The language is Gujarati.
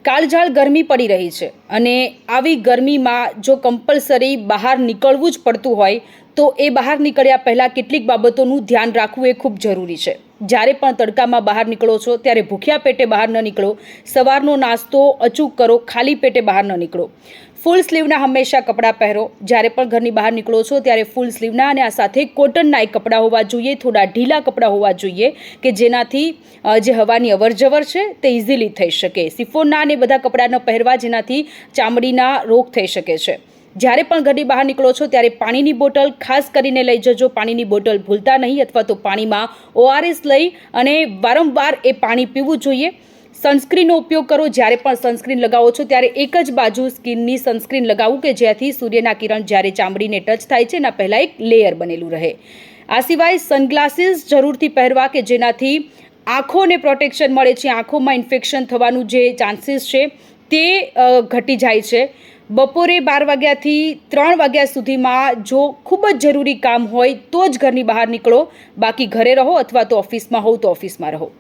કાળઝાળ ગરમી પડી રહી છે અને આવી ગરમીમાં જો કમ્પલસરી બહાર નીકળવું જ પડતું હોય તો એ બહાર નીકળ્યા પહેલાં કેટલીક બાબતોનું ધ્યાન રાખવું એ ખૂબ જરૂરી છે. જ્યારે પણ તડકામાં બહાર નીકળો છો ત્યારે ભૂખ્યા પેટે બહાર ન નીકળો. સવારનો નાસ્તો અચૂક કરો, ખાલી પેટે બહાર ન નીકળો. ફૂલ સ્લીવના હંમેશા કપડાં પહેરો. જ્યારે પણ ઘરની બહાર નીકળો છો ત્યારે ફૂલ સ્લીવના અને આ સાથે કોટનના એક કપડાં હોવા જોઈએ, થોડા ઢીલા કપડાં હોવા જોઈએ કે જેનાથી જે હવાની અવરજવર છે તે ઇઝીલી થઈ શકે. સિફોનના અને બધા કપડાં ન પહેરવા જેનાથી ચામડીના રોગ થઈ શકે છે. જ્યારે પણ ઘરની બહાર નીકળો છો ત્યારે પાણીની બોટલ ખાસ કરીને લઈ જજો. પાણીની બોટલ ભૂલતા નહીં, અથવા તો પાણીમાં ORS લઈ અને વારંવાર એ પાણી પીવું જોઈએ. સનસ્ક્રીનનો ઉપયોગ કરો. જ્યારે પણ સનસ્ક્રીન લગાવો છો ત્યારે એક જ બાજુ સ્કિનની સનસ્ક્રીન લગાવવું કે જેથી સૂર્યના કિરણ જ્યારે ચામડીને ટચ થાય છે એના પહેલાં એક લેયર બનેલું રહે. આ સિવાય સનગ્લાસીસ જરૂરથી પહેરવા કે જેનાથી આંખોને પ્રોટેક્શન મળે છે. આંખોમાં ઇન્ફેક્શન થવાનું જે ચાન્સીસ છે તે ઘટી જાય છે. બપોરે 12 વાગ્યાથી 3 વાગ્યા સુધીમાં જો ખૂબ જ જરૂરી કામ હોય તો જ ઘરની બહાર નીકળો. બાકી ઘરે રહો અથવા તો ઓફિસમાં હોવ તો ઓફિસમાં રહો.